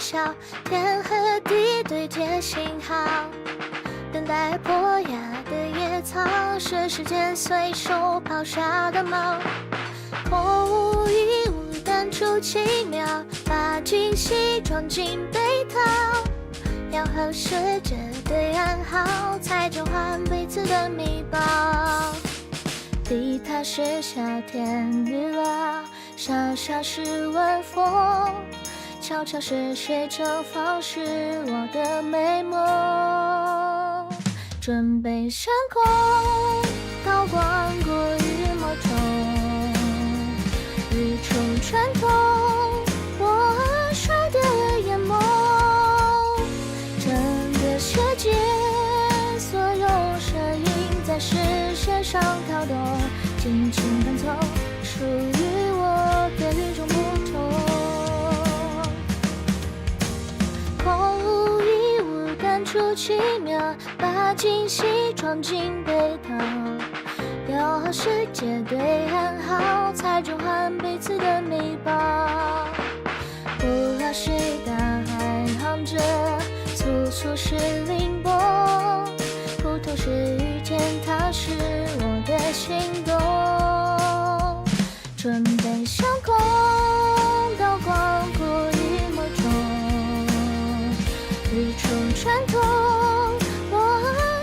晓，天和地对接信号，等待破芽的野草，是时间随手抛下的锚。空无一物，淡出奇妙，把惊喜装进被套。要和世界对暗号，才交换彼此的密报。地踏是夏天日落，小小是晚风，悄悄是水蒸放湿我的美梦。准备上空，刀光过于某种，日出穿透我摔的眼眸。整个世界，所有声音在视线上跳动，轻轻弹奏属于我的与众不同。空无一物，淡出奇妙，把惊喜装进被套。要和世界对暗号，才交换彼此的密报。不老是大海淌着，粗粗是凌波，普通是遇见他是我的心动。准备上空，刀光过于某种，日出穿透我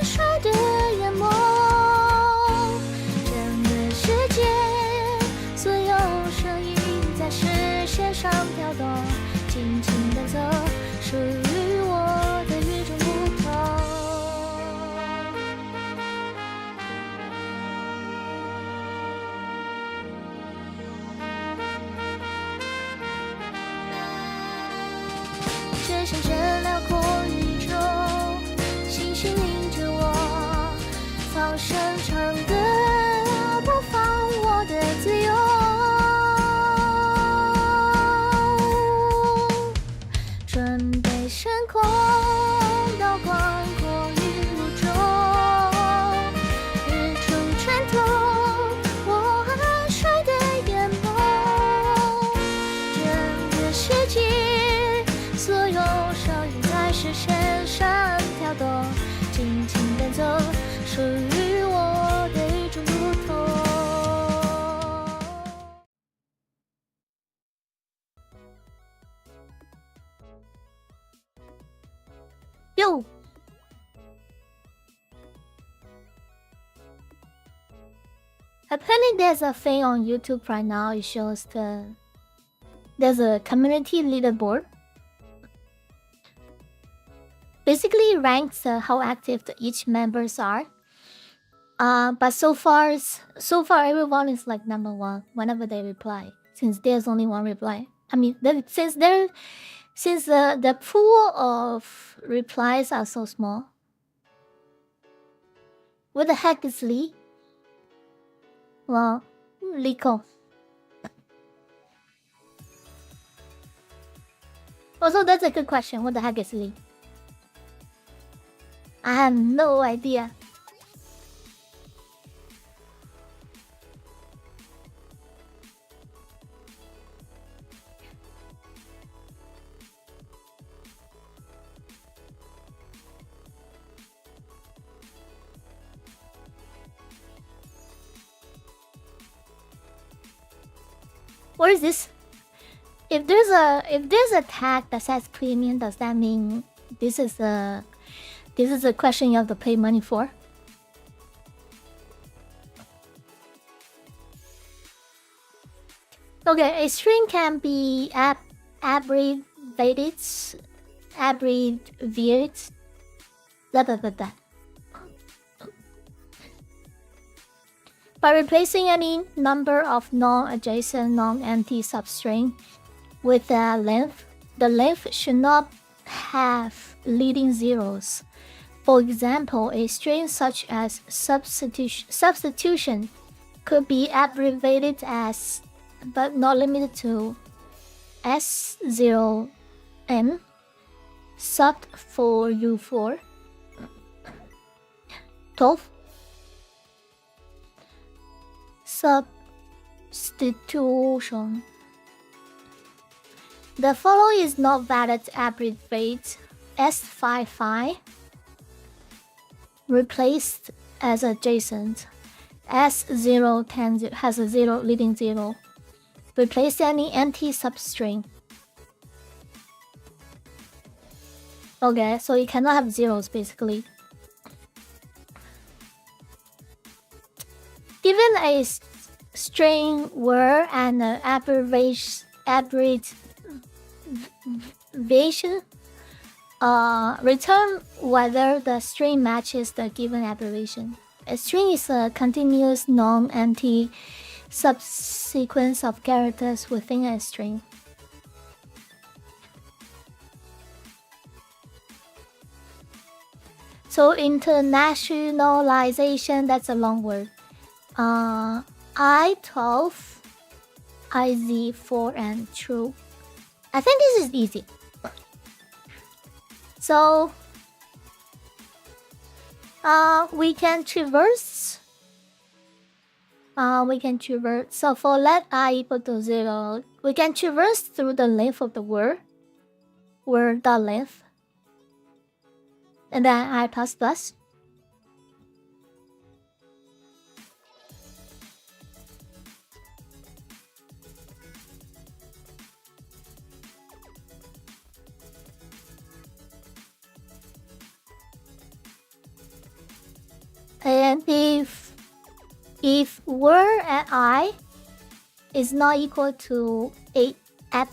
摔的眼眸。整个世界，所有声音在视线上跳动，轻轻弹奏属于我的与众不同。只想这辽阔宇宙，星星领着我，放声唱歌，播放我的自由。准备升空，刀光过于无中，日出穿透我摔的眼眸。整个世界，所有声音在视线上跳动，轻轻弹奏属于我的与众不同。哟，apparently there's a thing on YouTube right now. It shows there's a community leaderboard. Basically ranks how active each members are. But so far everyone is like number one whenever they reply, since there's only one reply. I mean, since the pool of replies are so small. What the heck is Lee? Well, Leetcode. Also, that's a good question. What the heck is Lee? I have no idea. What is this? If there's a tag that says premium, does that mean this is a question you have to pay money for? Okay, a string can be abbreviated, blah blah blah blah. By replacing any number of non-adjacent, non-empty substring with a length, the length should not have leading zeros. For example, a string such as substitution could be abbreviated as, but not limited to, S0N, sub for U4, 12, substitution, The following is not valid abbreviate S55 replaced as adjacent. S010 has a 0 leading 0. Replace any empty substring. Okay, so you cannot have zeros basically. Given a string word and an abbreviation, return whether the string matches the given abbreviation. A string is a continuous non-empty subsequence of characters within a string. So internationalization, that's a long word. I12, IZ4, and true. I think this is easy. So we can traverse. So for let I equal to 0, we can traverse through the length of the word dot length, and then I plus plus. And if word at I is not equal to 8 at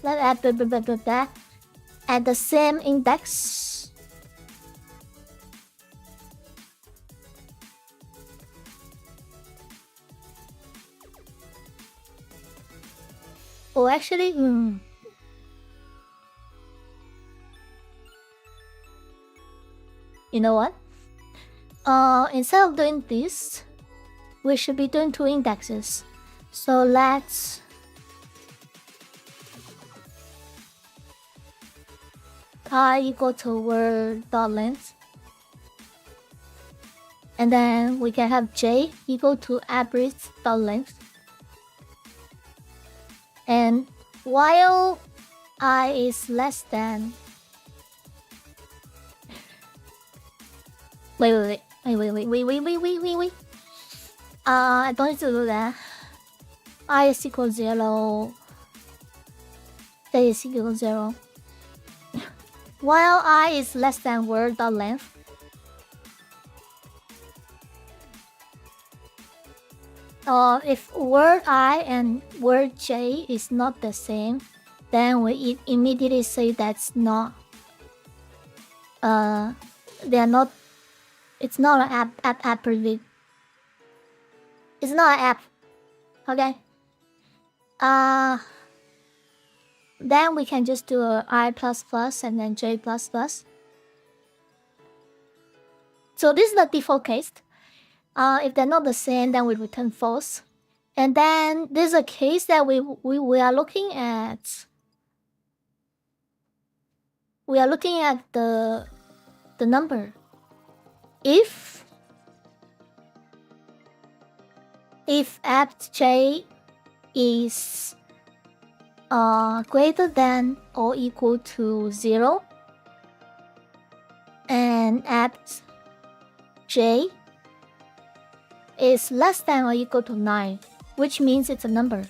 the same index, oh actually you know what? Instead of doing this, we should be doing 2 indexes. So let's I equal to word dot length, and then we can have j equal to average dot length, and while I is less than wait. I don't need to do that. I is equal 0. J is equal 0. While I is less than word dot length, if word I and word j is not the same, then we immediately say that's not. They are not. It's not an app preview. It's not an app. Okay. Then we can just do a I plus plus and then j plus plus. So this is the default case. If they're not the same, then we return false. And then there's a case that we are looking at. We are looking at the number. If apt j is greater than or equal to 0, and apt j is less than or equal to 9, which means it's a number.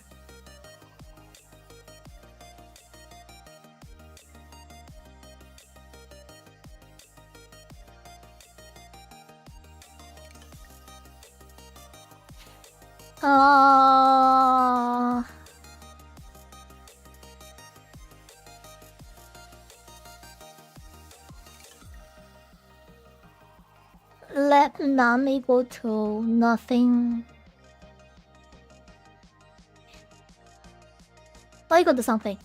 Let none equal to nothing or equal to something.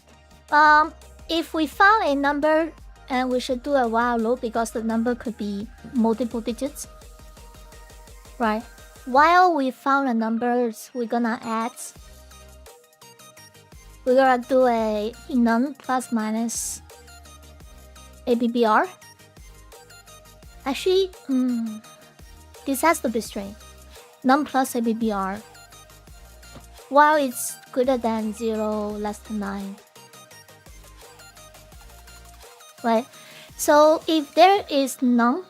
If we found a number, and we should do a while loop because the number could be multiple digits, right? While we found the numbers, we're gonna do a none plus minus ABBR. Actually, this has to be string. None plus ABBR. While it's greater than 0, less than 9. right? So if there is none,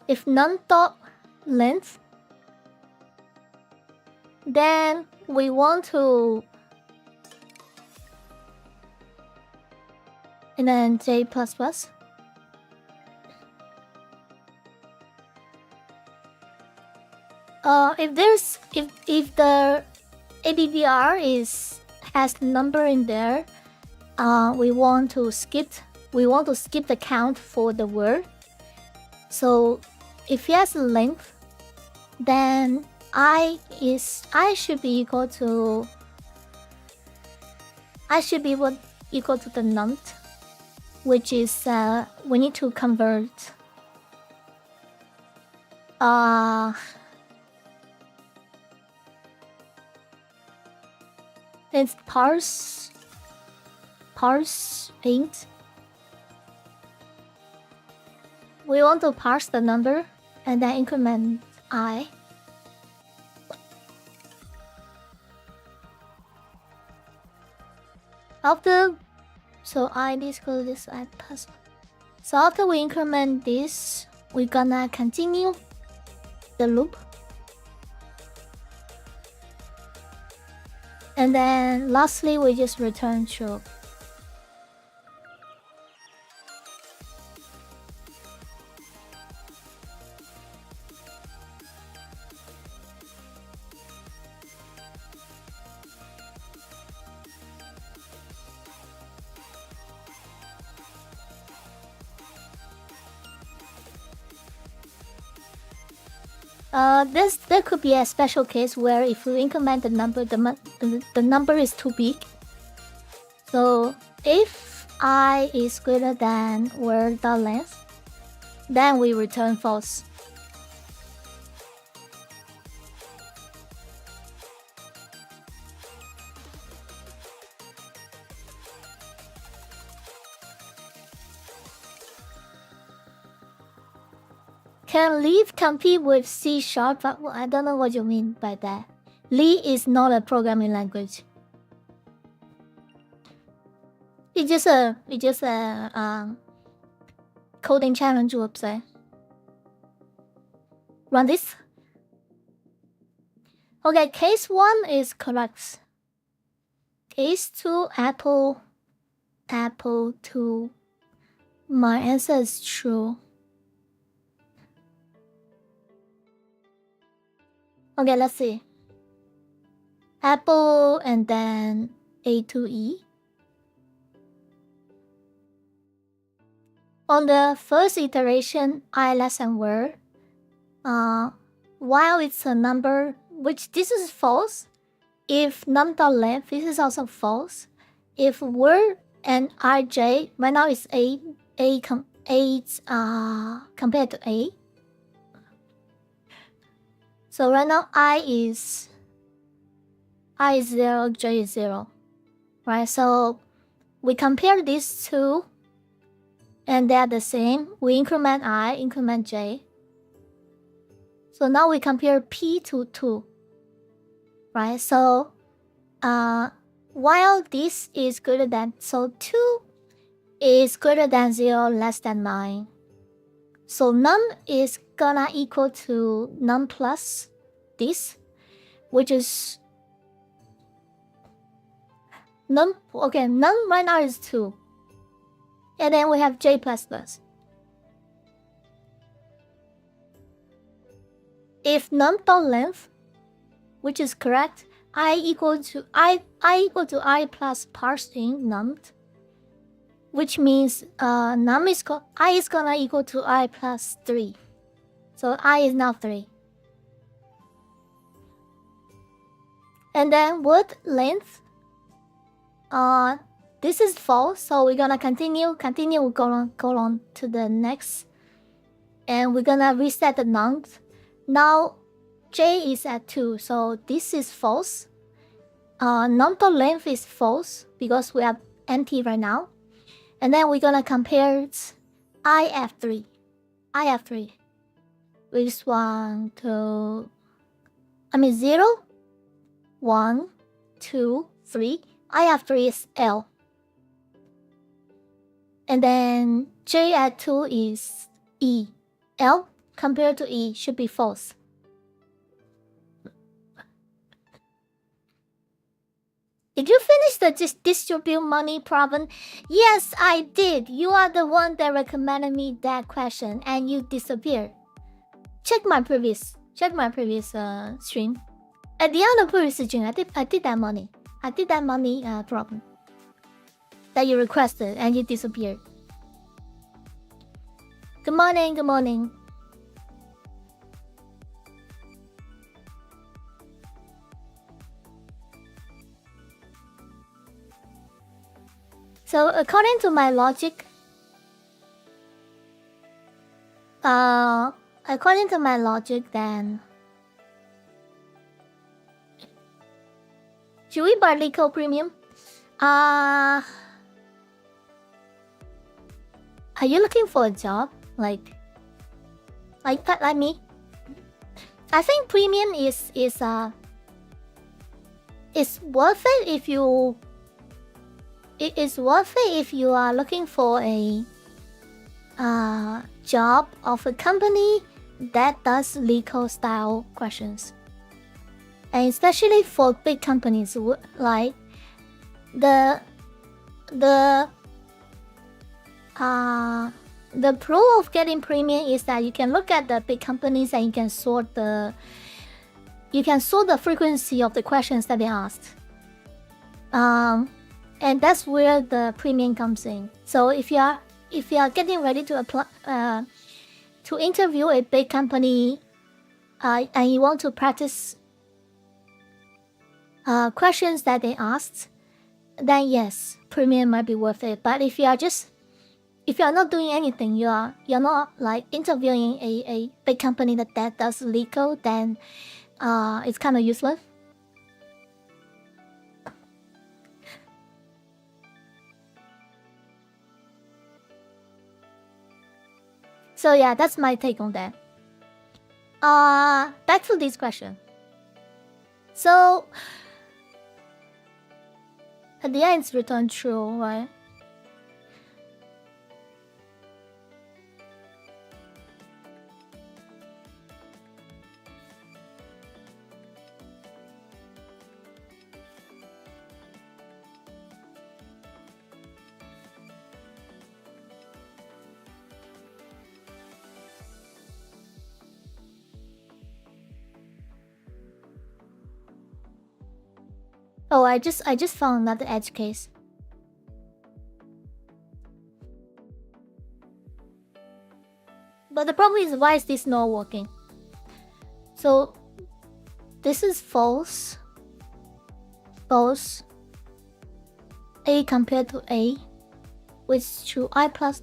if none dot length, then we want to, and then j plus plus. If the ADDR has number in there, we want to skip the count for the word. So if it has length, then I should be equal to the nonth, which is we need to convert it's parse int. We want to parse the number and then increment I. So I equals this I plus. So after we increment this, we're gonna continue the loop. And then lastly, we just return true. There could be a special case where if you increment the number, the number is too big. So if I is greater than word dot length, then we return false. Can Leaf compete with C#? I don't know what you mean by that. Lee is not a programming language. It's just a coding challenge website. Run this. Okay, case 1 is correct. Case 2, apple 2. My answer is true. Okay, let's see. Apple and then A to E. On the first iteration, I less than word. While it's a number, which this is false. If num.length, this is also false. If word and IJ, right now it's A compared to A. So right now I is 0, J is 0. Right, so we compare these two and they're the same. We increment I, increment J. So now we compare P to 2. Right, so while this is greater than, so 2 is greater than 0, less than 9. So num is gonna equal to num plus this, which is num. Okay, num right now is 2. And then we have J plus plus. If num.length, which is correct, I equal to I plus parsing num, which means I is gonna equal to I plus 3. So I is now 3. And then word length, this is false, so we're gonna continue, go on to the next, and we're gonna reset the nonth. Now J is at 2, so this is false. Num.length is false because we have empty right now. And then we're gonna compare IF3. Which 0, 1, 2, 3. IF3 is L. And then J at 2 is E. L compared to E should be false. Did you finish the distribute money problem? Yes, I did. You are the one that recommended me that question, and you disappeared. Check my previous stream. At the end of the previous stream, I did that money. I did that money problem that you requested, and you disappeared. Good morning. Good morning. So according to my logic, then should we buy Leetcode Premium? Are you looking for a job like me? I think Premium is worth it if you. It is worth it if you are looking for a job of a company that does Leetcode style questions, and especially for big companies like the pro of getting Premium is that you can look at the big companies and you can sort the frequency of the questions that they asked. And that's where the Premium comes in. So if you are getting ready to apply to interview a big company, and you want to practice questions that they asked, then yes, Premium might be worth it. But if you are not doing anything, you're not like interviewing a big company that does Leetcode, then it's kind of useless. So yeah, that's my take on that. Back to this question. So at the end, it's returned true, right? Oh, I just found another edge case. But the problem is, why is this not working? So this is false. False. A compared to A, which is true. I plus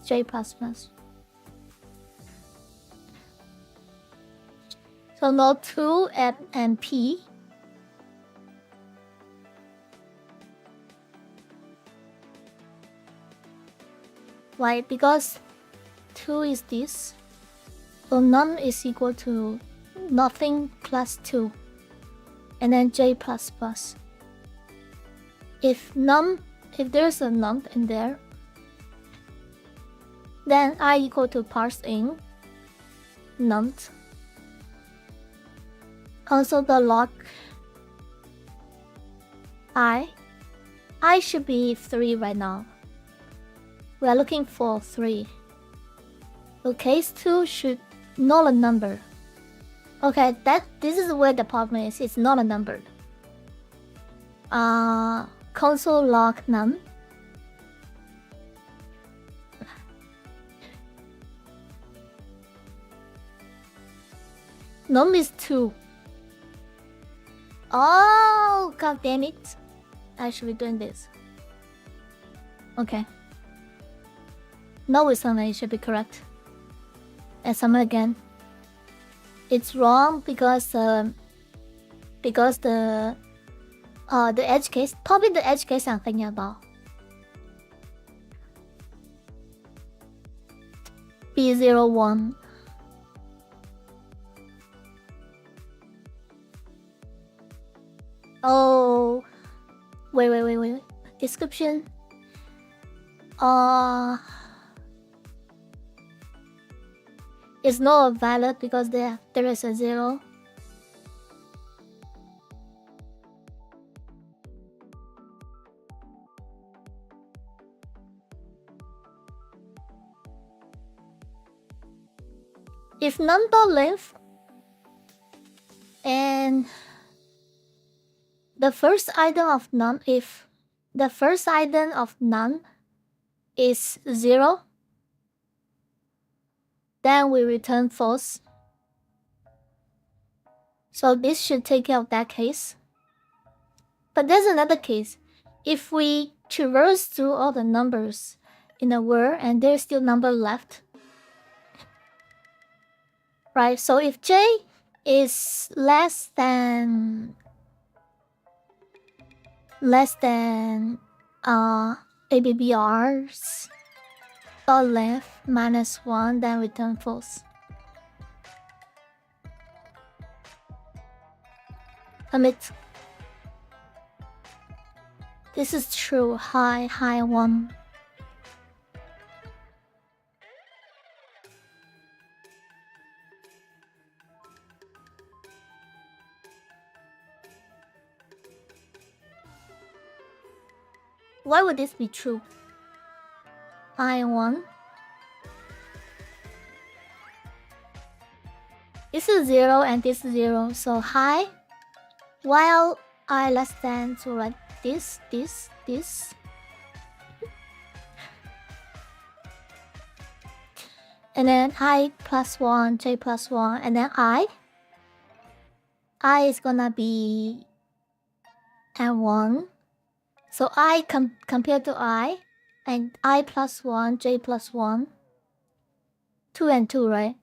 J plus plus. So not 2 and P. Why? Because 2 is this. So none is equal to nothing plus 2. And then J plus plus. If there's a num in there, then I equal to parse in num. Also the log I should be 3 right now. We are looking for 3. So case 2 should not a number. Okay, this is where the problem is. It's not a number. Console log num. Num is 2. Oh, god damn it. I should be doing this. Okay. No, with summon, it should be correct. And summon again. It's wrong because the edge case, probably the edge case I'm thinking about. B01. Oh, wait. Description. It's not valid because there is a 0. If none.length and the first item of none, if the first item of none is 0, then we return false. So this should take care of that case. But there's another case. If we traverse through all the numbers in a word and there's still number left, right? So if j is less than ABBR's dot length minus 1, then return false. Commit. This is true. High 1. Why would this be true? High 1. This is 0 and this is 0. So high, while I less than, so write this. And then I plus 1, j plus 1, and then I is gonna be at 1. So I compared to I, and I plus 1, j plus 1. 2 and 2, right?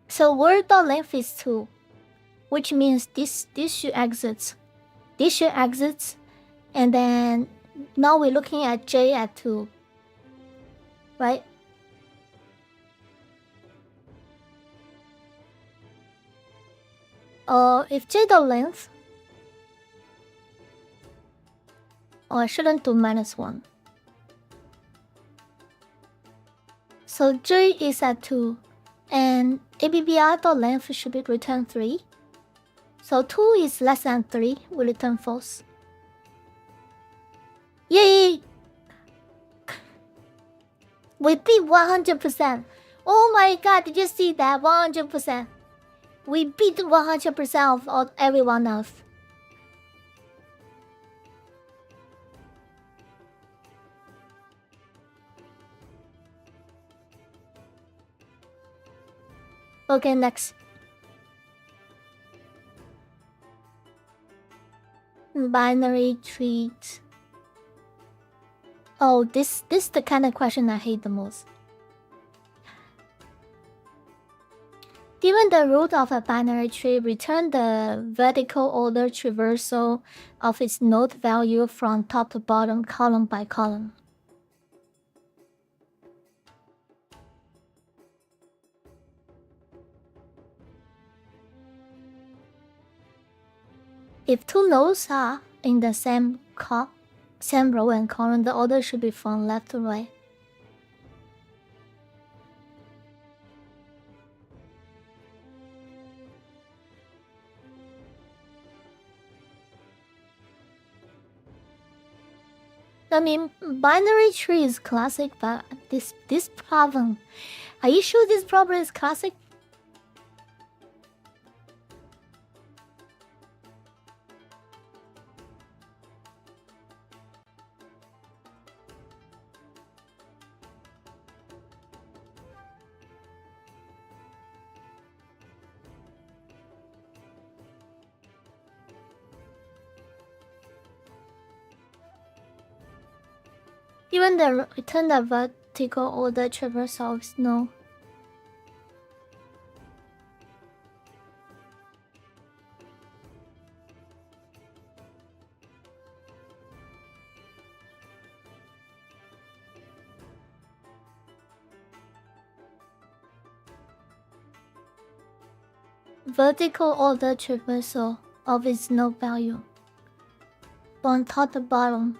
So word.length is 2, which means this should exit. This should exit, and then now we're looking at j at 2, right? If j.length, I shouldn't do minus 1. So j is at 2, and ABBR.length should be return 3. So 2 is less than 3, we return false. Yay! We beat 100%. Oh my god, did you see that? 100%. We beat 100% of everyone else. Okay, next. Binary treat. Oh, this is the kind of question I hate the most. Given the root of a binary tree, return the vertical order traversal of its node value from top to bottom, column by column. If two nodes are in the same row and column, the order should be from left to right. I mean, binary tree is classic, but this problem... Are you sure this problem is classic? Even the return the vertical order traversal is no. vertical order traversal of its node value from top to bottom.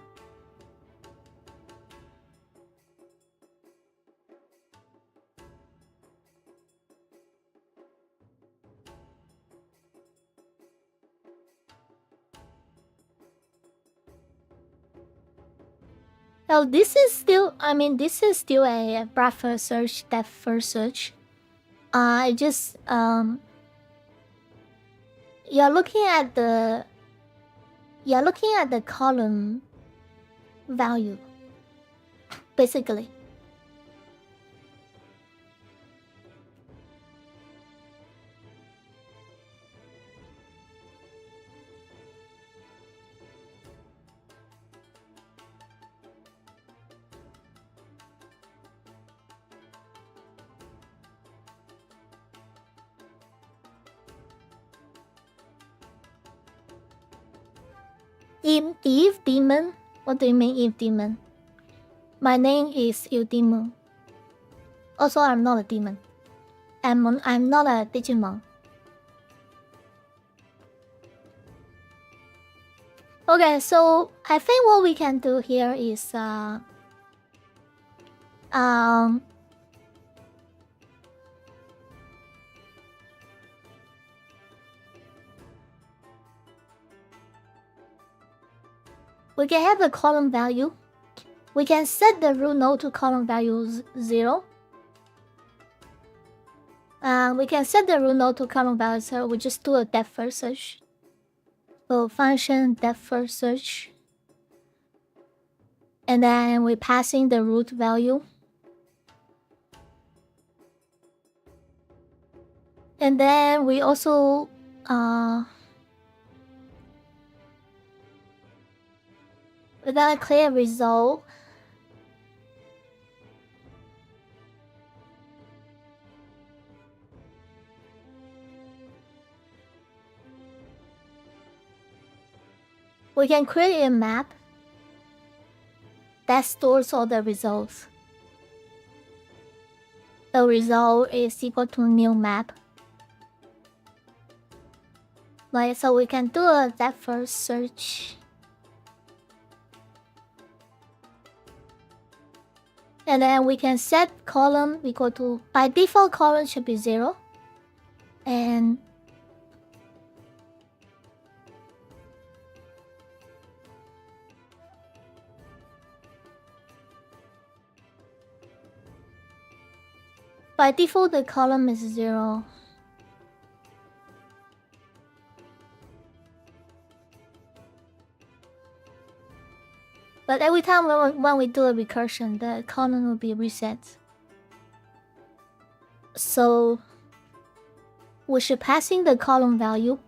Oh, this is still, this is still a breadth first search, depth first search. I just, you're looking at the column value, basically. Eve demon? What do you mean Eve demon? My name is Eudemon. Also, I'm not a demon. I'm not a Digimon. Okay, so I think what we can do here is we can have the column value. We can set the root node to column value 0. We can set the root node to column value 0. We just do a depth first search. So function depth first search. And then we pass in the root value. And then we also without a clear result, we can create a map that stores all the results. The result is equal to new map. Like, so we can do a depth first search. And then we can set column equal to, by default column should be 0. And by default the column is 0. But every time when we do a recursion, the column will be reset. So we should pass in the column value.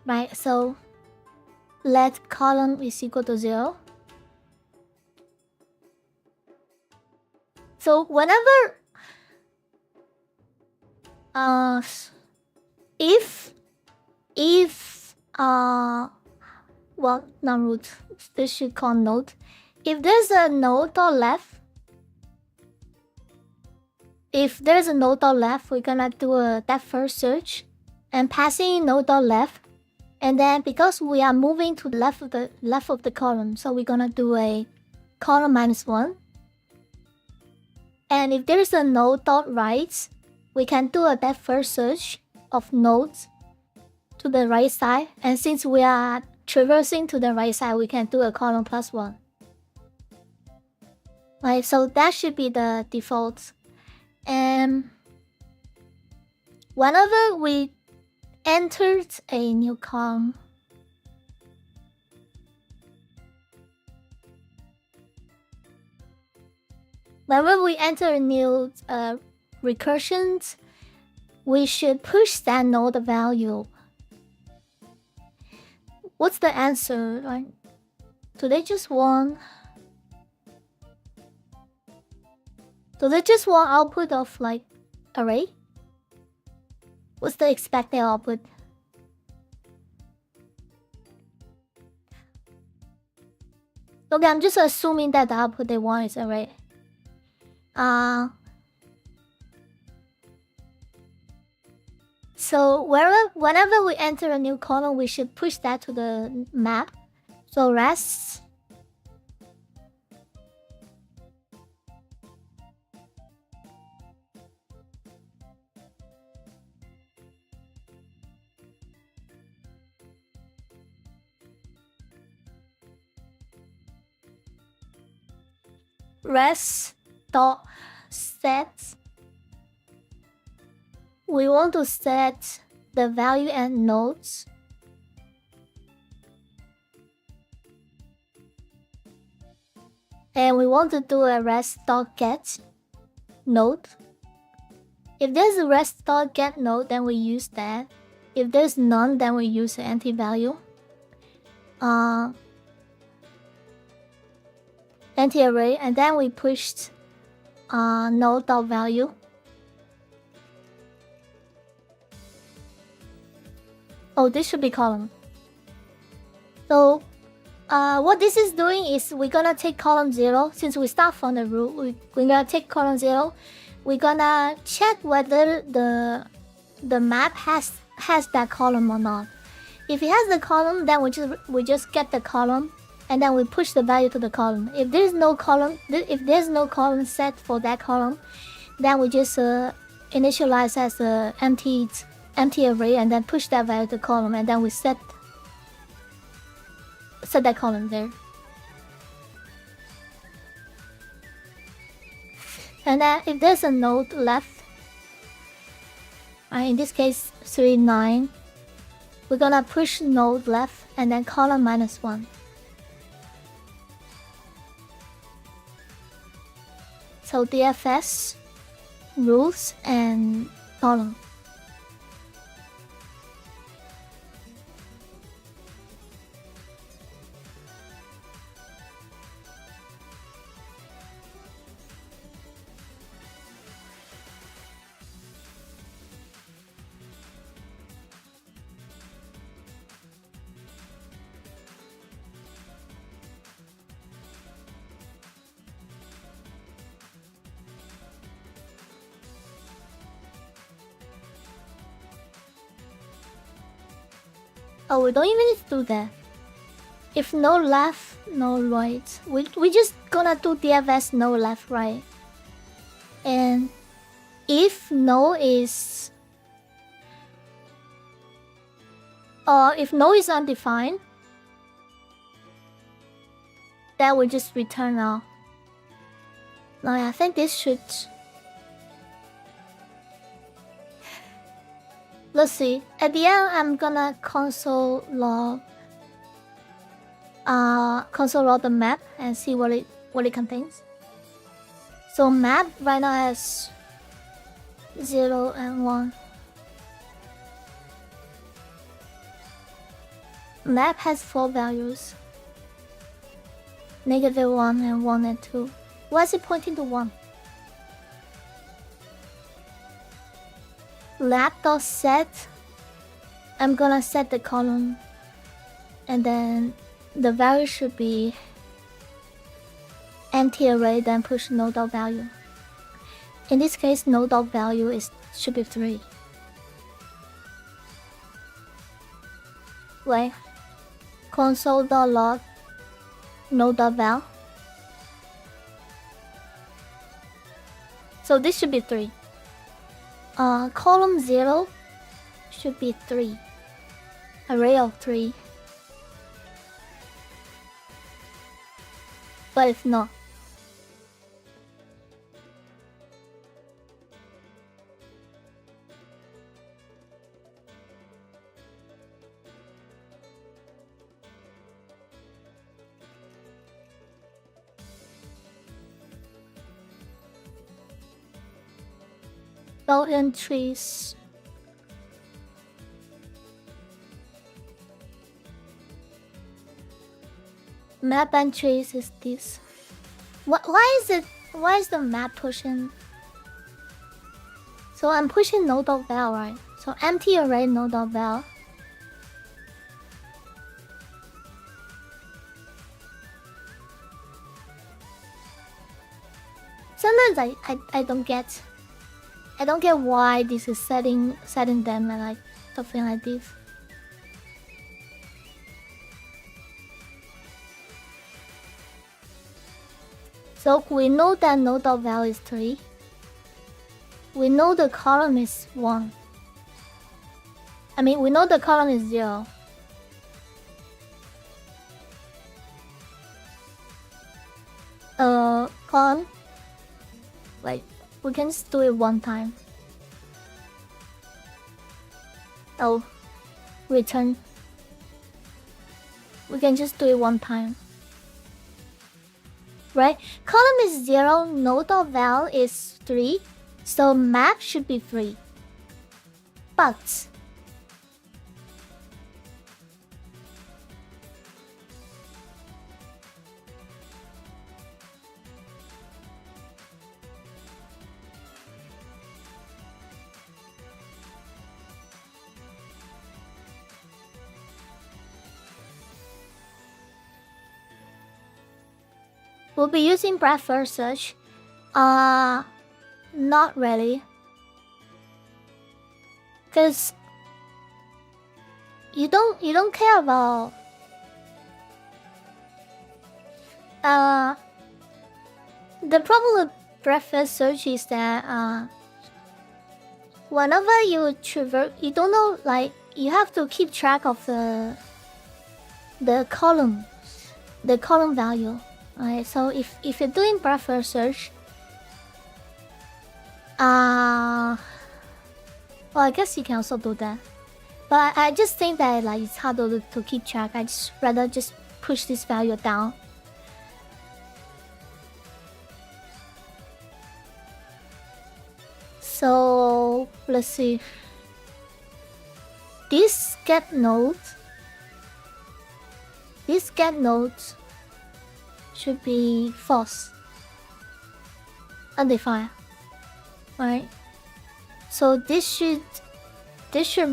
Right, so let column is equal to 0. So whenever well, not root, this should call node. If there's a node or left, we're gonna do a depth first search and passing in node or left. And then because we are moving to the left of the column, so we're gonna do a column -1. And if there's a node dot right, we can do a depth first search of nodes to the right side. And since we are traversing to the right side, we can do a column +1. Right, so that should be the default. And whenever we entered a new column, whenever we enter a new recursions, we should push that node value. What's the answer? Like, do they just want output of like array? What's the expected output? Okay, I'm just assuming that the output they want is array. So whenever we enter a new column, we should push that to the map. So res dot set. We want to set the value and nodes. And we want to do a res.get node. If there's a res.get node, then we use that. If there's none, then we use the empty value. Empty array, and then we pushed node.value. Oh, this should be column. So what this is doing is we're gonna take column 0. Since we start from the root, we're gonna take column 0. We're gonna check whether the map has that column or not. If it has the column, then we just get the column, and then we push the value to the column. If there's no column set for that column, then we just initialize as a empty array, and then push that value to the column, and then we set that column there. And then if there's a node left, in this case 3, 9, we're gonna push node left and then column -1. So DFS, rules, and column. Oh, we don't even need to do that. If no left, no right, we just gonna do DFS no left, right. And if no is undefined, then we just return now. Now I think this should. Let's see. At the end, I'm gonna console log the map and see what it contains. So map right now has 0 and 1. Map has 4 values: -1 and 1 and 2. Why is it pointing to 1? Lab.set, I'm gonna set the column, and then the value should be empty array, then push node.value. In this case, node.value should be 3. Wait, console.log node.val. So this should be 3. Column 0 should be 3. Array of 3. But if not, entries. Map entries is this. Why is the map pushing? So I'm pushing node.val, right? So empty array node.val. Sometimes I don't get I don't get why this is setting them and like something like this. So we know that node.val is 3. We know the column is 1. I mean, we know the column is 0. Column. Wait, we can just do it one time. Oh, return. We can just do it one time. Right? Column is 0, node.val is 3, so map should be 3. But we'll be using breadth first search. Not really. Cause you don't care about the problem with breadth first search is that whenever you traverse, you don't know, like, you have to keep track of the column value. Alright, so if you're doing breadth first search, well, I guess you can also do that, but I just think that like it's hard to keep track. I just rather just push this value down. So let's see. This get node should be false, undefined, right? So this should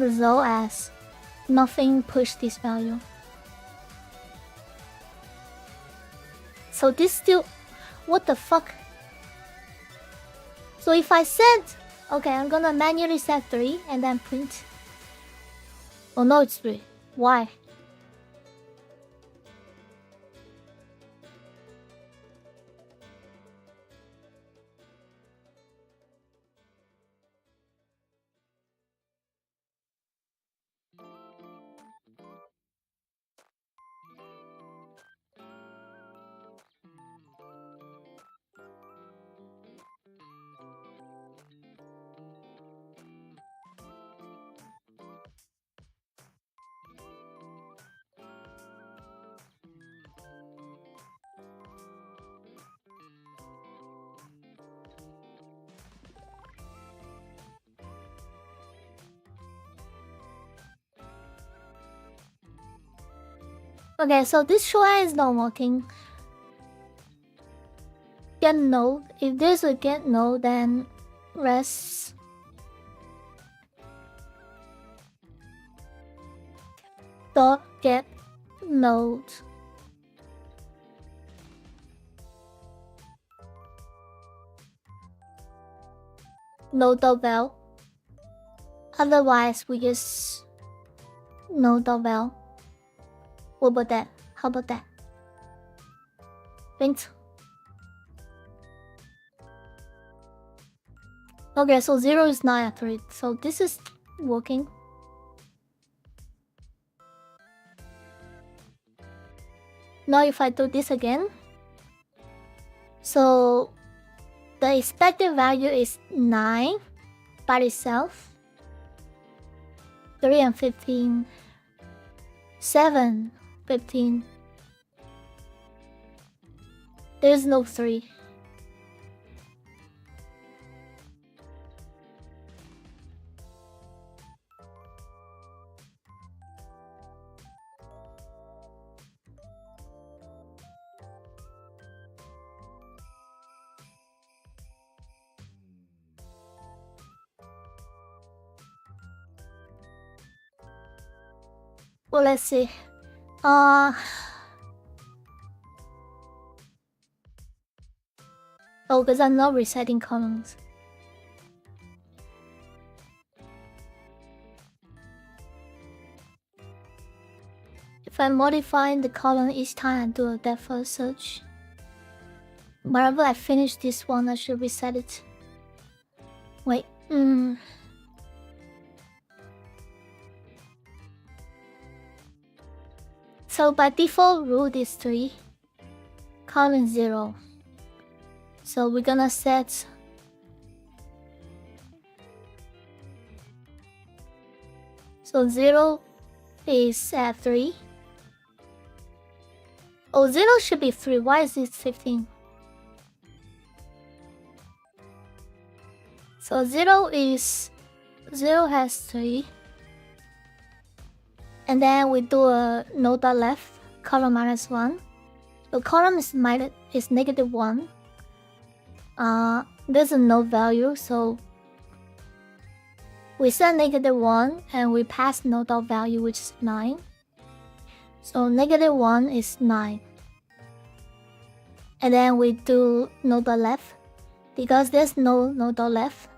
result as nothing push this value. So this still, what the fuck? So if I set, okay, I'm gonna manually set 3 and then print. Oh no, it's 3. Why? Okay, so this try is not working. Get node. If there's a get node, then rest. Dot get node. Node.val. Otherwise, we just node.val. What about that? How about that? Print. Okay, so 0 is not accurate. So this is working. Now if I do this again, so the expected value is 9 by itself, 3 and 15, 7, 15. There's no 3. Well, let's see. Oh, because I'm not resetting columns. if I'm modifying the column each time I do a depth first search, whenever I finish this one, I should reset it. Wait. So by default, root is 3, column 0. So we're gonna set so 0 is at 3. Oh, 0 should be 3. Why is it 15? So 0 has 3. And then we do a node.left, column -1. The column is -1. There's a node value, so we set -1 and we pass node.value, which is 9. So -1 is 9. And then we do node.left. Because there's no node.left.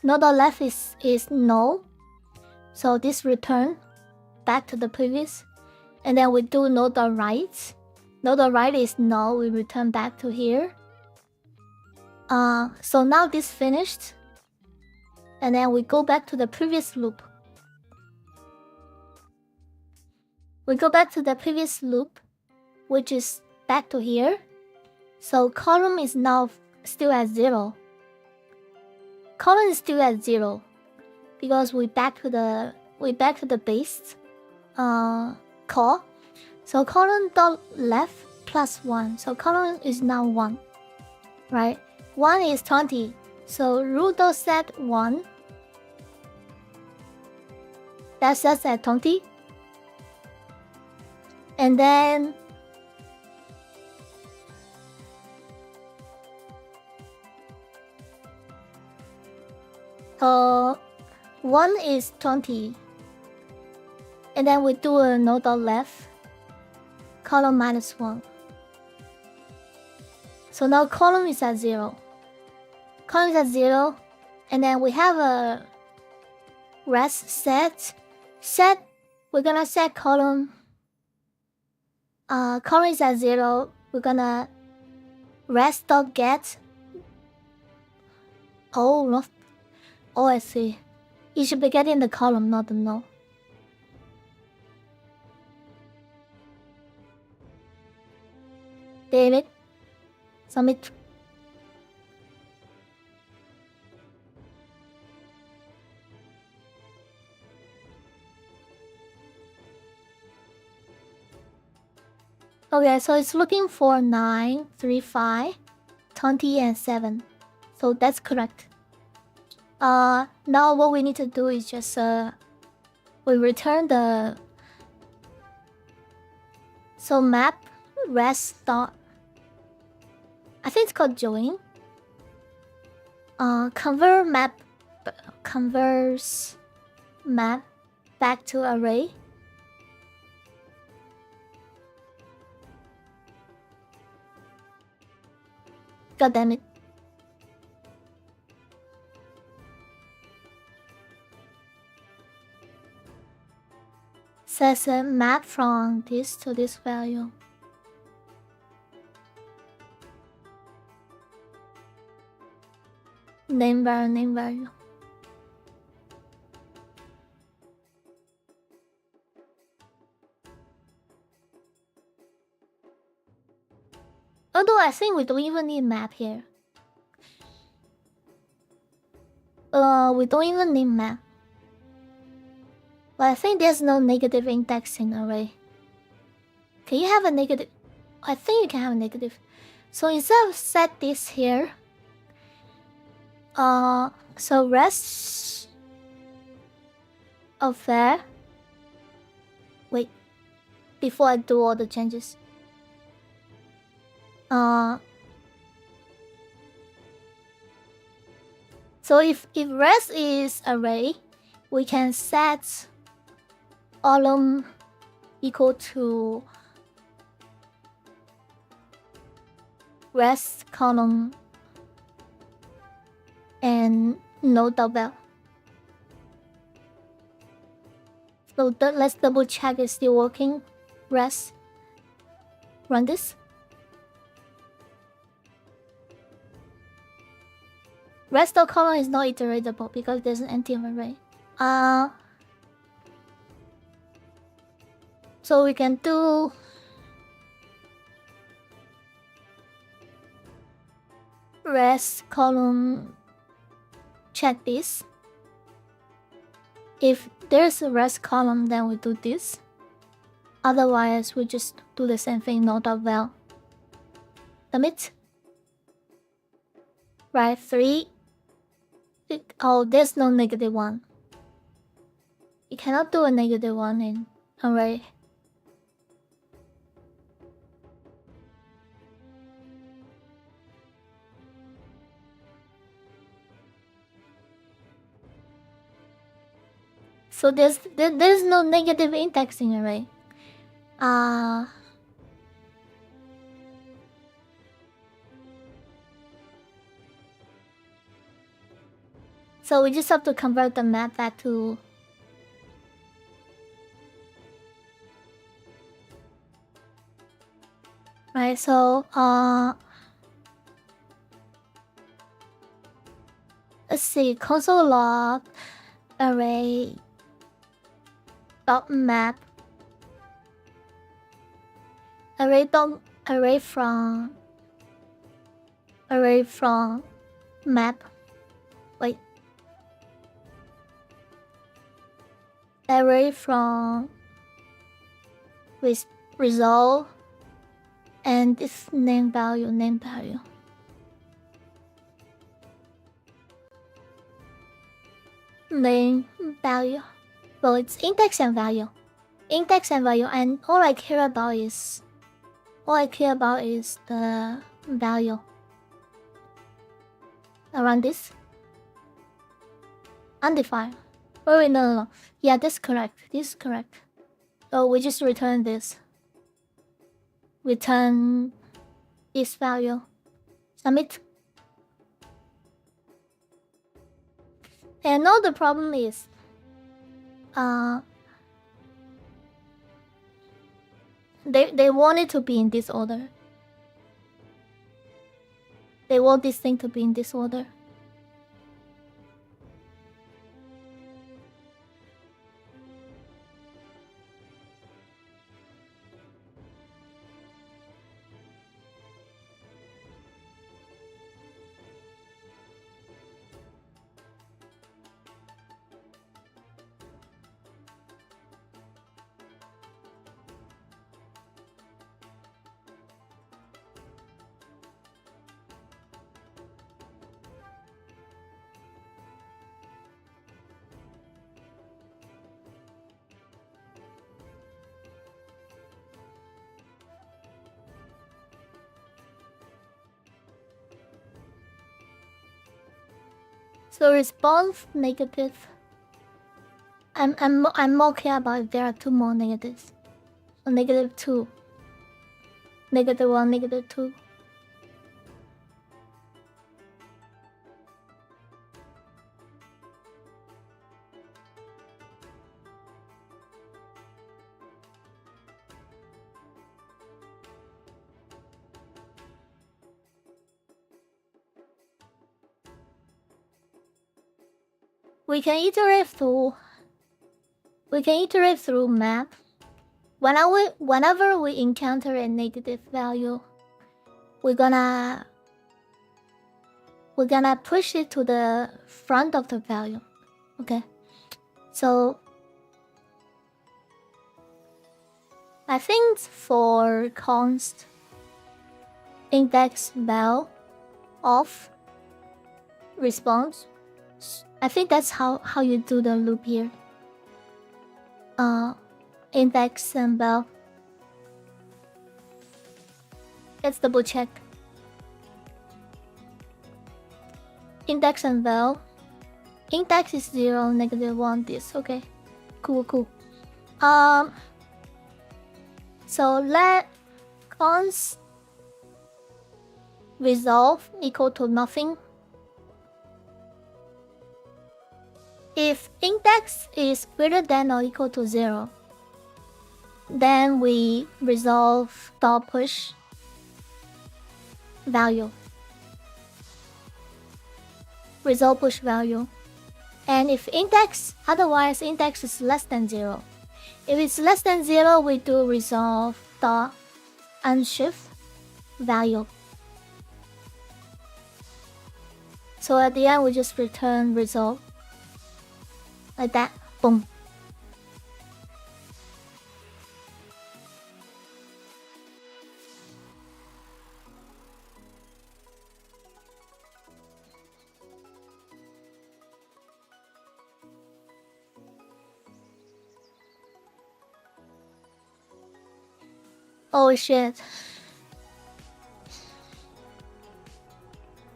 Node.left is null. So this return back to the previous. And then we do node.right. Node.right is null. We return back to here. So now this finished. And then we go back to the previous loop. We go back to the previous loop, which is back to here. So column is now still at 0. Column is still at 0 because we back to the base call. So column dot left plus 1. So column is now 1, right? 1 is 20. So root dot set 1. That sets at 20. And then So 1 is 20. And then we do a node.left, column -1. So now column is at 0. Column is at 0. And then we have a rest set. We're gonna set column. Column is at 0. We're gonna rest.get. Oh, I see. You should be getting the column, not the node. David, submit. Okay, so it's looking for 9, 3, 5, 20, and 7. So that's correct. Now what we need to do is just we return the map rest dot. I think it's called join. Converts map back to array. God damn it. Says a map from this to this value. Name value. Although I think we don't even need map here. We don't even need map. But I think there's no negative indexing array. Can you have a negative? I think you can have a negative. So instead of set this here, so rest of there. Wait, before I do all the changes. So if rest is array, we can set column equal to rest column and node double. So let's double check it's still working. Rest. Run this. Rest of column is not iterable because there's an empty array. So we can do rest column. Check this. If there's a rest column, then we do this. Otherwise, we just do the same thing, not.val. Submit. Right, 3. Oh, there's no -1. You cannot do a -1 in array. So there's no negative indexing array. So we just have to convert the map back to right. So let's see, console log array dot map array from map. Wait. Array from with result and this name value. Well, it's index and value, and all I care about is the value around this undefined. Oh wait, no. Yeah, this is correct. So we just return this. Return this value. Submit. And now the problem is they want it to be in this order. They want this thing to be in this order. So response negative. I'm more care about if there are 2 more negatives. So -2, -1, -2. We can iterate through map. Whenever we encounter a negative value, we're gonna push it to the front of the value. Okay. So I think for const index val of response, I think that's how you do the loop here. Index and val. Let's double check. Index and val. Index is 0, -1 this. Okay. Cool. So let const resolve equal to nothing. if index is greater than or equal to 0, then we resolve dot push value. Resolve push value. And if otherwise index is less than 0. If it's less than 0, we do resolve dot unshift value. So at the end, we just return result. Like that. Boom. Oh shit.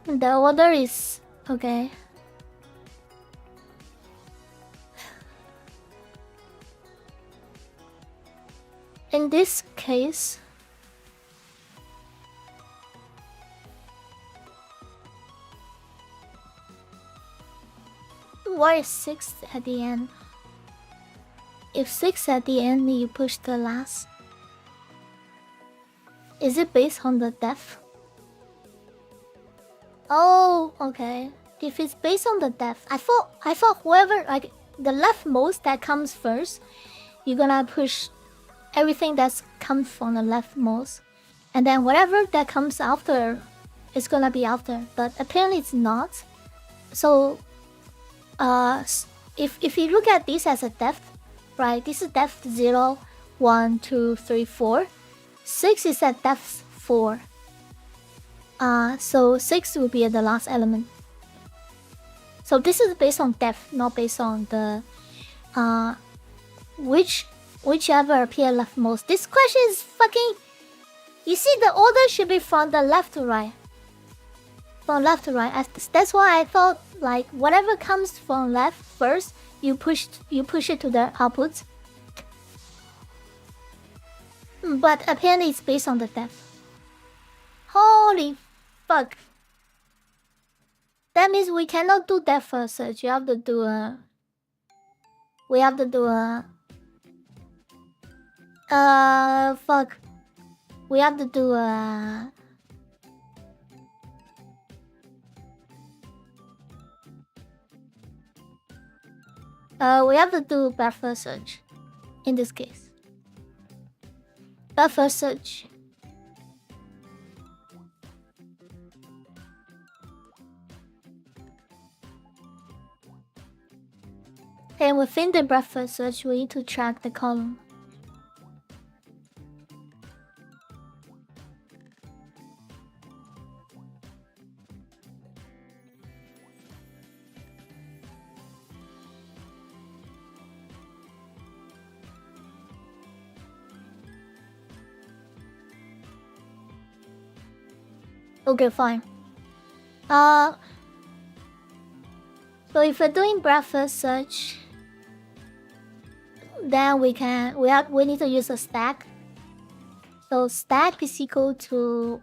The order is okay. In this case, why is 6 at the end? If 6 at the end, you push the last. Is it based on the depth? Oh, okay. If it's based on the depth, I thought whoever, like the leftmost that comes first, you're gonna push everything that comes from the leftmost, and then whatever that comes after is gonna be after. But apparently it's not. So, if you look at this as a depth, right? This is depth 0, 1, 2, 3, 4. 6 is at depth 4. So 6 will be the last element. So this is based on depth, not based on the whichever appear leftmost. This question is fucking. You see, the order should be from the left to right. From left to right. That's why I thought like whatever comes from left first, you push it to the output. But apparently it's based on the depth. Holy fuck. That means we cannot do depth first search. We have to do a fuck. We have to do a we have to do buffer search in this case. Buffer search. And within the buffer search, we need to track the column. Okay, fine. So if we're doing breakfast search, then we need to use a stack. So stack is equal to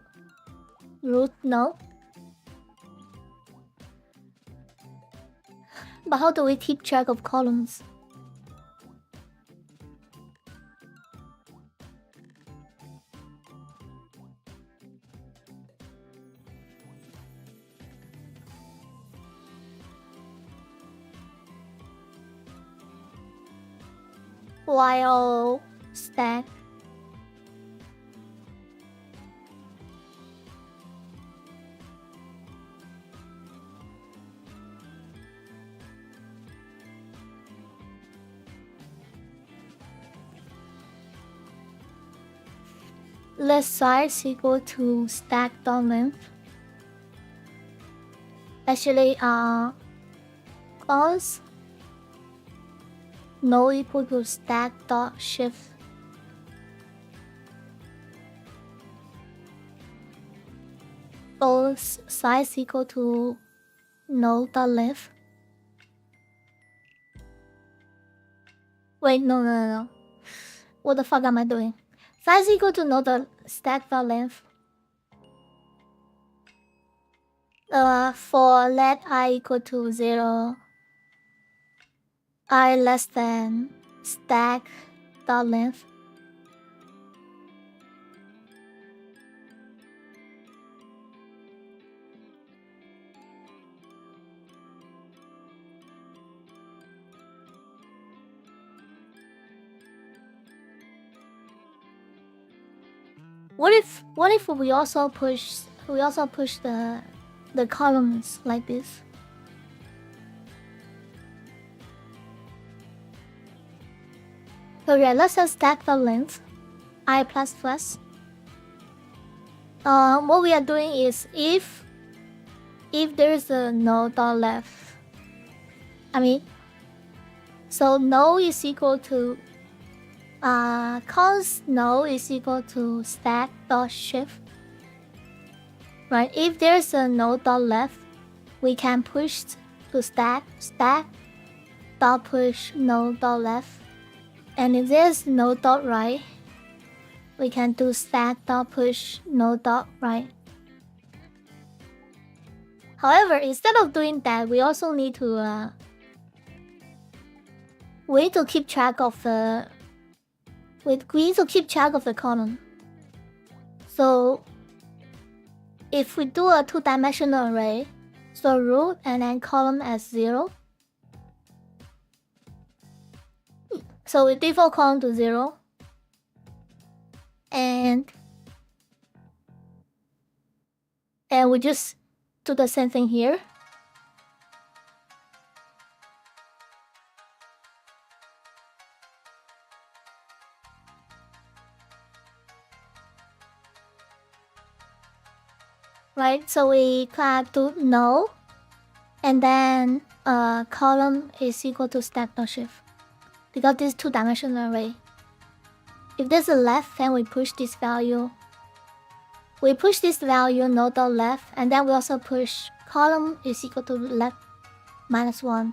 root node. But how do we keep track of columns? While stack. Let size equal to stack dot length. Actually, close node equal to stack dot shift. Both size equal to node dot length. Wait, no. What the fuck am I doing? Size equal to node dot stack dot length. For let I equal to 0. I less than stack dot length. What if we also push the columns like this? Okay, let's just stack the length I plus plus. What we are doing is if there is a no dot left, so no is equal to cons no is equal to stack dot shift, right? If there's a no dot left, we can push to stack dot push no dot left, and if there's no dot right, we can do stack dot push no dot right. However, instead of doing that, we also need to keep track of the column. So if we do a two-dimensional array, so root and then column as 0, so we default column to 0, and we just do the same thing here. Right, so we do no, and then column is equal to stack dot shift, because this is two-dimensional array. If there's a left, then we push this value. We push this value no dot left, and then we also push column is equal to left minus 1.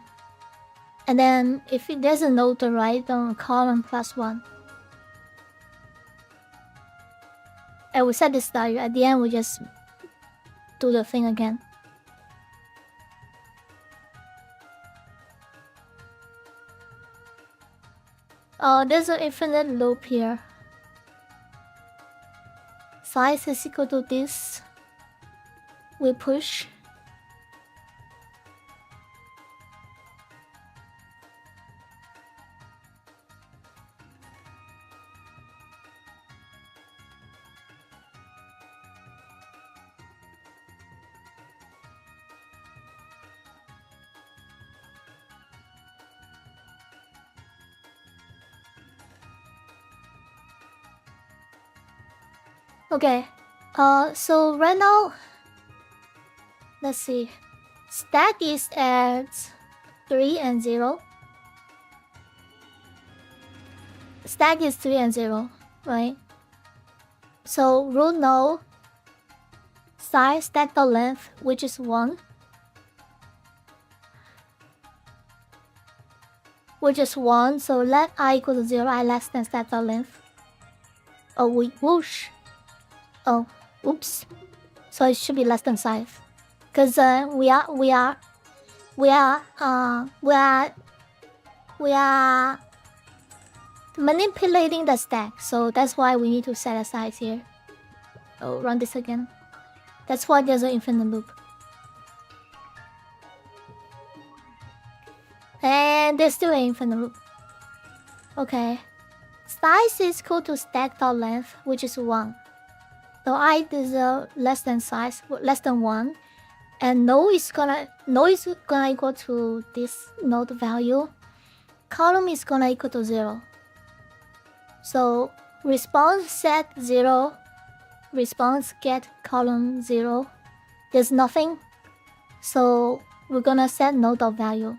And then if there's a no to right, then column plus 1. And we set this value. At the end, we just do the thing again. Oh, there's an infinite loop here. Size is equal to this. We push. Okay, so right now, let's see. Stack is at 3 and 0. Stack is 3 and 0, right? So root no, size stack the length, which is 1. Which is 1, so let I equal to 0, I less than stack the length. Oh, we whoosh. Oh, oops. So it should be less than 5, because we are manipulating the stack, so that's why we need to set a size here. Oh, run this again. That's why there's an infinite loop. And there's still an infinite loop. Okay. Size is equal to stack dot length, which is 1. So I is less than 1, and no is gonna equal to this node value. Column is gonna equal to 0. So response set 0, response get column 0. There's nothing, so we're gonna set node dot value.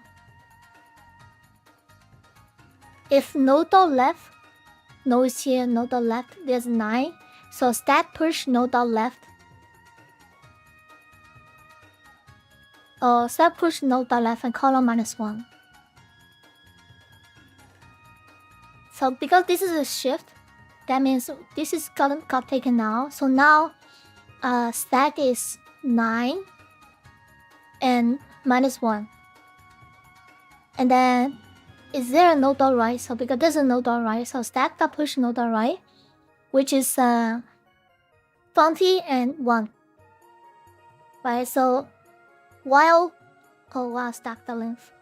If node dot left, no is here, node dot left, there's 9. So stack push no dot left. Stack push no dot left and column minus 1. So because this is a shift, that means this is got taken now. So now stack is 9 and minus 1. And then is there a node dot right? So because there's a node dot right, so stack dot push node dot right, which is 20 and 1. Right, so while stack the length.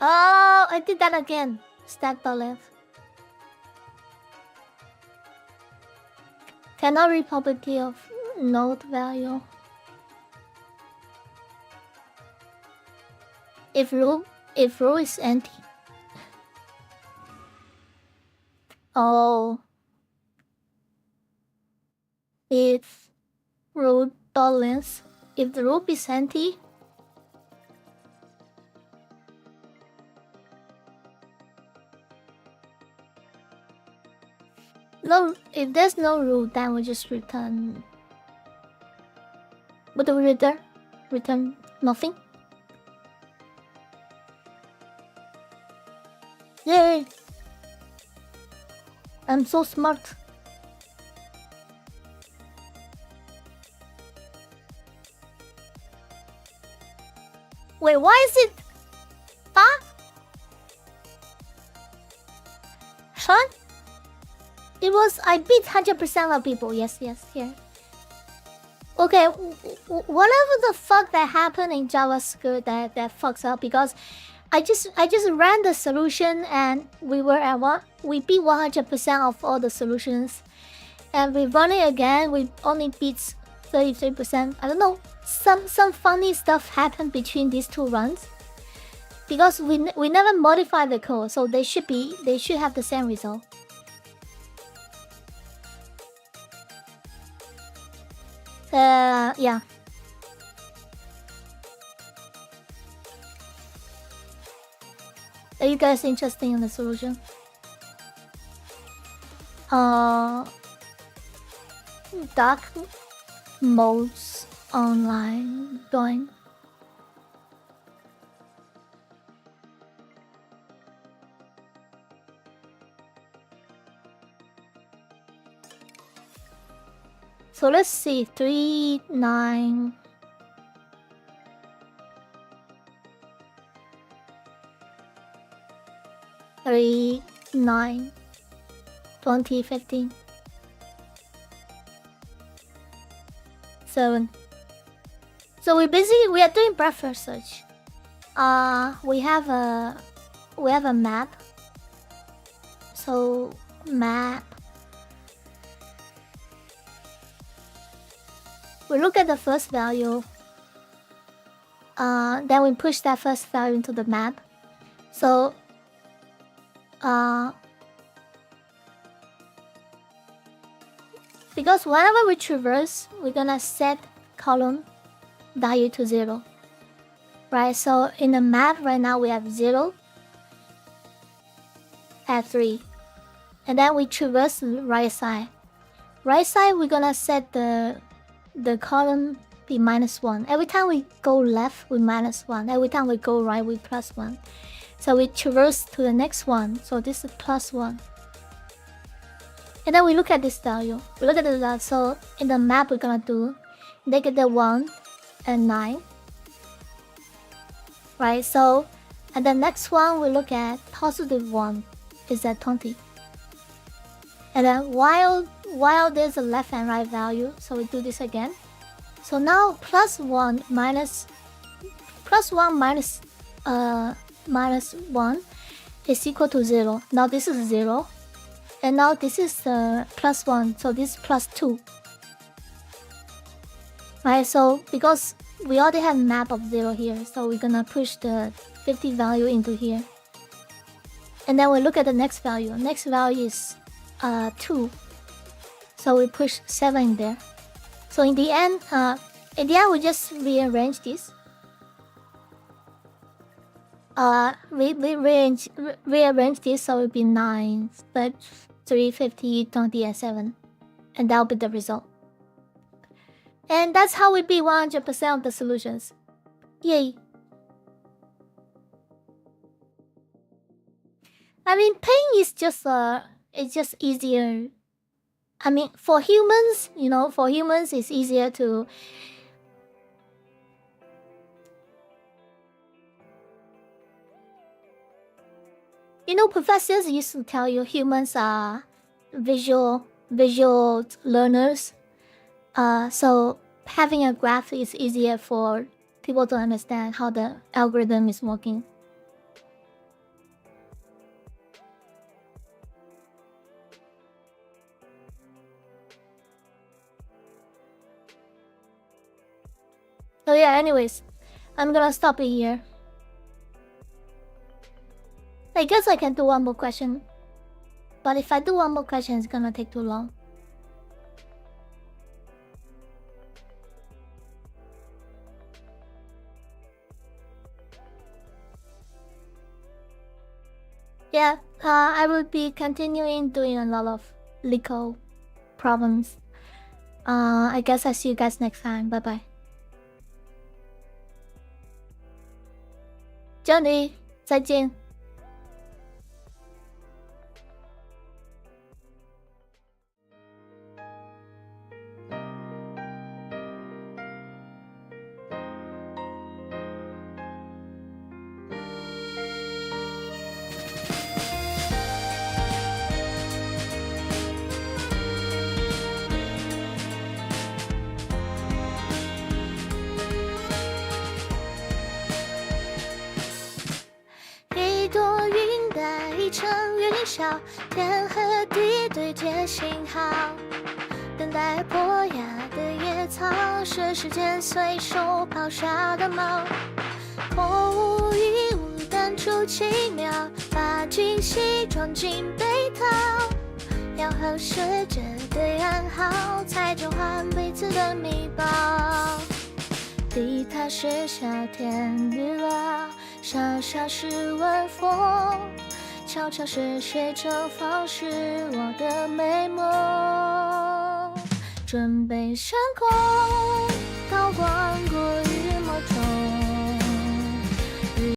Oh, I did that again. Stack the length. Cannot read property of node value. If row is empty. Oh, if row dot length. If the row is empty. No, if there's no row, then we just return. What do we return? Return nothing. Yay! I'm so smart. Wait, why is it? Huh? Sean? It was, I beat 100% of people. Yes, here. Okay, whatever the fuck that happened in JavaScript that fucks up, because I just ran the solution and we beat 100% of all the solutions, and we run it again, we only beat 33%. I don't know, some funny stuff happened between these two runs, because we never modified the code, so they should have the same result. Yeah. Are you guys interested in the solution? Dark modes online going. So let's see, 3, 9. Three, 9, 20, 15, 7. So we are doing breadth first search. We have a map. So map. We look at the first value. Then we push that first value into the map. So because whenever we traverse, we're gonna set column value to 0. Right, so in the map right now we have 0 at 3. And then we traverse the right side. Right side we're gonna set the column be -1. Every time we go left we -1. Every time we go right we +1. So we traverse to the next one. So this is +1. And then we look at this value. We look at the value. So in the map we're gonna do -1 and 9. Right, so and the next one we look at +1 is at 20. And then while there's a left and right value, so we do this again. So now +1 minus -1 is equal to 0. Now this is 0. And now this is +1, so this is +2. Right, so because we already have a map of 0 here, so we're gonna push the 50 value into here. And then we look at the next value. Next value is 2. So we push 7 in there. So in the end we just rearrange this. We rearrange this so it will be 9, but 3, 50, 20, and 7. And that'll be the result. And that's how we beat 100% of the solutions. Yay. I mean, paying is just it's just easier. I mean, for humans, it's easier to You know, professors used to tell you humans are visual learners. So having a graph is easier for people to understand how the algorithm is working. So yeah, anyways, I'm gonna stop it here. I guess I can do one more question. But if I do one more question, it's gonna take too long. Yeah, I will be continuing doing a lot of Leetcode problems. I guess I'll see you guys next time. Bye bye. 这里再见。一朵云带一场云霄，天和地对接信号，等待破芽的野草，是时间随手抛下的锚。空无一物，淡出奇妙，把惊喜装进被套。要核实着对暗号，才交换彼此的密报。地踏是夏天雨落，沙沙是晚风，悄悄是水蒸放是我的美梦。准备上空，高光